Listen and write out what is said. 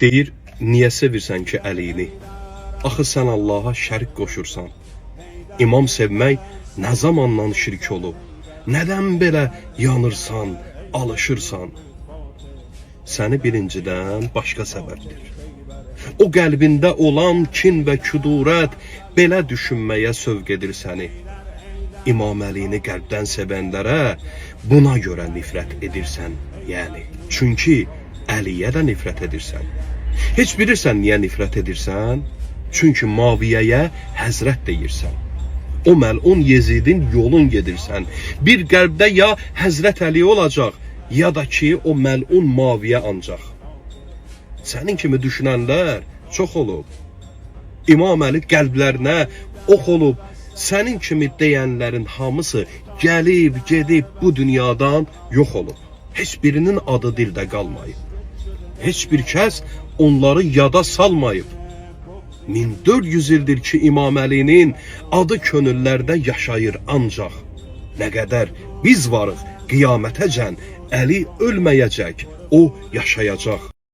Deyir, niyə sevirsən ki Əlini? Axı sən Allaha şərik qoşursan. İmam sevmək nə zamandan şirk olub? Nədən belə yanırsan, alışırsan? Səni birincidən başqa səbəbdir. O qəlbində olan kin və kudurət belə düşünməyə sövq edir səni. İmam Əlini qəlbdən sevənlərə buna görə nifrət edirsən, yəni. Çünki Əliyə də nifrət edirsən. Heç bilirsən niyə nifrət edirsən? Çünki Maviyəyə həzrət deyirsən. O məlun Yezidin yolun gedirsən. Bir qəlbdə ya Həzrət Əli olacaq, ya da ki o məlun Maviyə ancaq. Sənin kimi düşünənlər çox olub. İmam Əli qəlblərinə ox olub. Sənin kimi deyənlərin hamısı gəlib, gedib bu dünyadan yox olub. Heç birinin adı dildə qalmayıb. Heç bir kəs onları yada salmayıb. 1400 ildir ki İmam Əlinin adı könüllərdə yaşayır ancaq. Nə qədər biz varıq qiyamətəcən Əli ölməyəcək, o yaşayacaq.